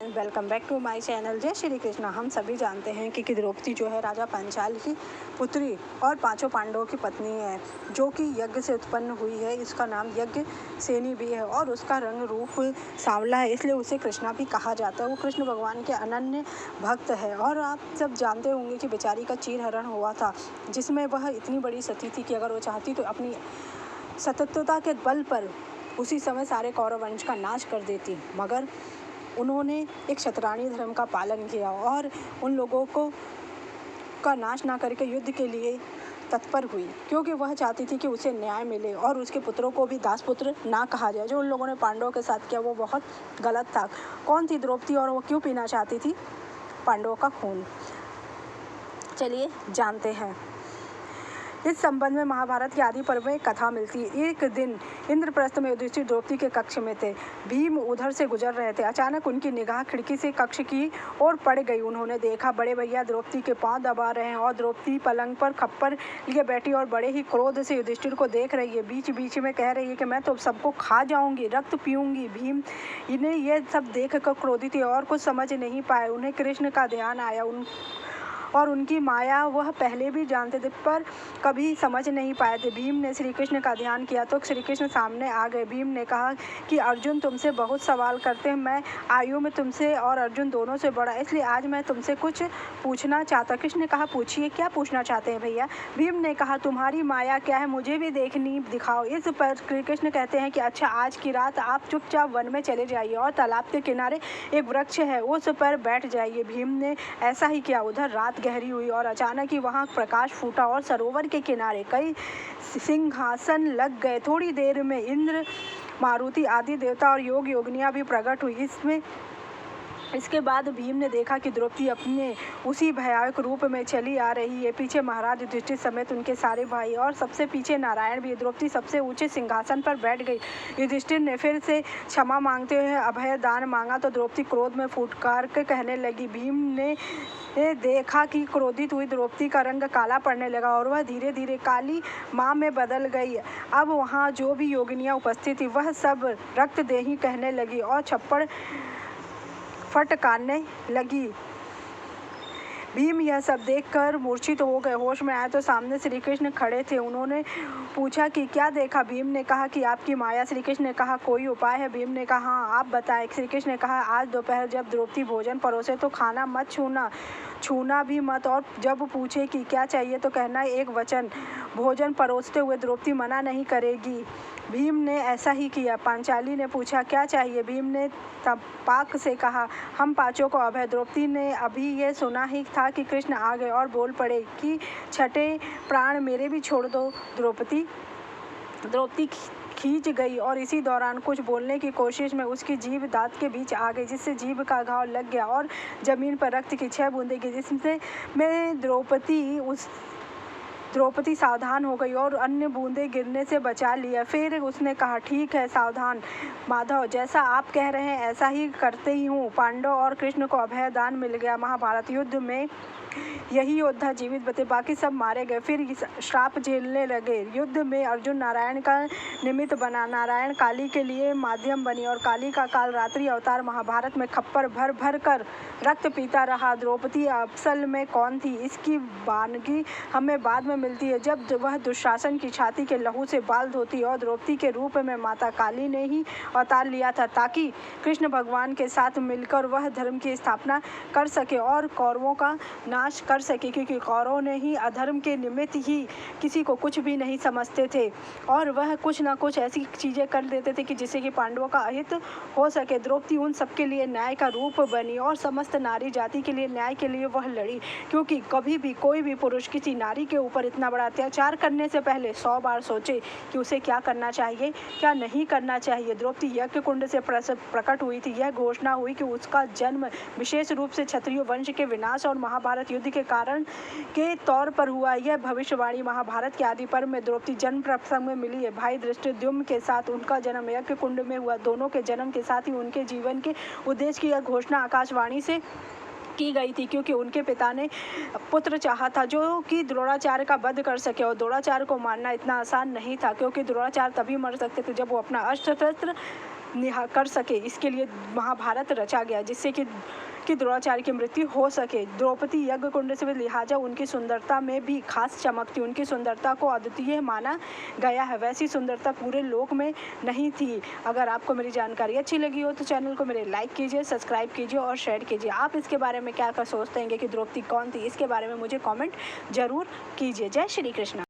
Welcome back to my channel. जय श्री कृष्ण। हम सभी जानते हैं कि द्रौपदी जो है राजा पांचाल की पुत्री और पांचों पांडवों की पत्नी है, जो कि यज्ञ से उत्पन्न हुई है। इसका नाम यज्ञ सेनी भी है और उसका रंग रूप सांवला है, इसलिए उसे कृष्णा भी कहा जाता है। वो कृष्ण भगवान के अनन्य भक्त है। और आप सब जानते होंगे कि बेचारी का चीरहरण हुआ था, जिसमें वह इतनी बड़ी सती थी कि अगर वो चाहती तो अपनी सततता के बल पर उसी समय सारे कौरव वंश का नाश कर देती, मगर उन्होंने एक क्षत्राणी धर्म का पालन किया और उन लोगों का नाश ना करके युद्ध के लिए तत्पर हुई, क्योंकि वह चाहती थी कि उसे न्याय मिले और उसके पुत्रों को भी दासपुत्र ना कहा जाए। जो उन लोगों ने पांडवों के साथ किया वो बहुत गलत था। कौन थी द्रौपदी और वो क्यों पीना चाहती थी पांडवों का खून? चलिए जानते हैं। इस संबंध में महाभारत के आदि पर्व में कथा मिलती है। एक दिन इंद्रप्रस्थ में युधिष्ठिर द्रौपदी के कक्ष में थे। भीम उधर से गुजर रहे थे। अचानक उनकी निगाह खिड़की से कक्ष की ओर पड़ गई। उन्होंने देखा बड़े भैया द्रौपदी के पांव दबा रहे हैं और द्रौपदी पलंग पर खप्पर लिए बैठी और बड़े ही क्रोध से युधिष्ठिर को देख रही है। बीच बीच में कह रही है कि मैं तो सबको खा जाऊंगी, रक्त पीऊंगी। भीम इन्हें यह सब देख कर क्रोधित थे और कुछ समझ नहीं पाए। उन्हें कृष्ण का ध्यान आया और उनकी माया वह पहले भी जानते थे, पर कभी समझ नहीं पाए थे। भीम ने श्री कृष्ण का ध्यान किया तो श्री कृष्ण सामने आ गए। भीम ने कहा कि अर्जुन तुमसे बहुत सवाल करते हैं। मैं आयु में तुमसे और अर्जुन दोनों से बड़ा, इसलिए आज मैं तुमसे कुछ पूछना चाहता। कृष्ण ने कहा पूछिए, क्या पूछना चाहते हैं भैया? भीम ने कहा तुम्हारी माया क्या है, मुझे भी देखनी दिखाओ। इस पर श्री कृष्ण कहते हैं कि अच्छा, आज की रात आप चुपचाप वन में चले जाइए और तालाब के किनारे एक वृक्ष है, उस पर बैठ जाइए। भीम ने ऐसा ही किया। उधर रात गहरी हुई और अचानक ही वहां प्रकाश फूटा और सरोवर के किनारे कई सिंहासन लग गए। थोड़ी देर में इंद्र, मारुति आदि देवता और योग योगिनियां भी प्रकट हुई। इसके बाद भीम ने देखा कि द्रौपदी अपने उसी भयावह रूप में चली आ रही है। पीछे महाराज युधिष्ठिर समेत उनके सारे भाई और सबसे पीछे नारायण भी। द्रौपदी सबसे ऊंचे सिंहासन पर बैठ गई। युधिष्ठिर ने फिर से क्षमा मांगते हुए अभय दान मांगा तो द्रौपदी क्रोध में फुटकार के कहने लगी। भीम ने देखा कि क्रोधित हुई द्रौपदी का रंग काला पड़ने लगा और वह धीरे धीरे काली मां में बदल गई। अब वहां जो भी योगिनियां उपस्थित थी वह सब रक्तदेही कहने लगी और छप्पड़ फटकारने लगी। भीम यह सब देखकर मूर्छित हो गए। होश में आए तो सामने श्री कृष्ण खड़े थे। उन्होंने पूछा कि क्या देखा? भीम ने कहा कि आपकी माया। श्री कृष्ण ने कहा कोई उपाय है? भीम ने कहा हाँ, आप बताएं। श्री कृष्ण ने कहा आज दोपहर जब द्रौपदी भोजन परोसे तो खाना मत छूना भी मत, और जब पूछे कि क्या चाहिए तो कहना एक वचन। भोजन परोसते हुए द्रौपदी मना नहीं करेगी। भीम ने ऐसा ही किया। पांचाली ने पूछा क्या चाहिए? भीम ने तपाक से कहा हम पांचों को अभय। द्रौपदी ने अभी ये सुना ही था कि कृष्ण आ गए और बोल पड़े कि छठे प्राण मेरे भी छोड़ दो। द्रौपदी खींच गई और इसी दौरान कुछ बोलने की कोशिश में उसकी जीभ दांत के बीच आ गई, जिससे जीभ का घाव लग गया और जमीन पर रक्त की 6 बूंदें गिरी, जिससे मैं द्रौपदी सावधान हो गई और अन्य बूंदें गिरने से बचा लिया। फिर उसने कहा ठीक है सावधान माधव, जैसा आप कह रहे हैं ऐसा ही करते ही हूँ। पांडव और कृष्ण को अभय दान मिल गया। महाभारत युद्ध में यही योद्धा जीवित बचे, बाकी सब मारे गए। फिर श्राप झेलने लगे। युद्ध में अर्जुन नारायण का निमित्त बना, नारायण काली के लिए माध्यम बनी और काली का काल रात्रि अवतार महाभारत में खप्पर भर भर कर रक्त पीता रहा। द्रौपदी असल में कौन थी, इसकी वानगी हमें बाद में मिलती है, जब वह दुशासन की छाती के लहू से बाल धोती। और द्रौपदी के रूप में माता काली ने ही अवतार लिया था, ताकि कृष्ण भगवान के साथ मिलकर वह धर्म की स्थापना कर सके और कौरवों का नाश कर सके, क्योंकि कौरवों ने ही अधर्म के निमित्त ही किसी को कुछ भी नहीं समझते थे और वह कुछ ना कुछ ऐसी चीजें कर देते थे कि जिससे कि पांडवों का अहित हो सके। द्रौपदी उन सबके लिए न्याय का रूप बनी और समस्त नारी जाति के लिए न्याय के लिए वह लड़ी, क्योंकि कभी भी कोई भी पुरुष किसी नारी के ऊपर इतना बड़ा अत्याचार करने से पहले 100 बार सोचे कि उसे क्या करना चाहिए, क्या नहीं करना चाहिए। द्रौपदी यज्ञ कुंड से प्रकट हुई थी। यह घोषणा हुई कि उसका जन्म विशेष रूप से क्षत्रिय वंश के विनाश और महाभारत युद्ध के कारण के तौर पर हुआ। यह भविष्यवाणी महाभारत के आदि पर्व में द्रौपदी जन्म प्रसंग में मिली है। भाई धृष्टद्युम्न के साथ उनका जन्म यज्ञ कुंड में हुआ। दोनों के जन्म के साथ ही उनके जीवन के उद्देश्य की यह घोषणा आकाशवाणी से की गई थी, क्योंकि उनके पिता ने पुत्र चाहा था जो कि द्रोणाचार्य का वध कर सके। और द्रोणाचार्य को मारना इतना आसान नहीं था, क्योंकि द्रोणाचार्य तभी मर सकते थे जब वो अपना अस्त्र शस्त्र कर सके, इसके लिए महाभारत रचा गया, जिससे कि द्रोणाचार्य की मृत्यु हो सके। द्रौपदी यज्ञ कुंड से लिहाजा उनकी सुंदरता में भी खास चमक थी। उनकी सुंदरता को अद्वितीय माना गया है। वैसी सुंदरता पूरे लोक में नहीं थी। अगर आपको मेरी जानकारी अच्छी लगी हो तो चैनल को मेरे लाइक कीजिए, सब्सक्राइब कीजिए और शेयर कीजिए। आप इसके बारे में क्या सोचते हैं कि द्रौपदी कौन थी, इसके बारे में मुझे कॉमेंट जरूर कीजिए। जय श्री कृष्ण।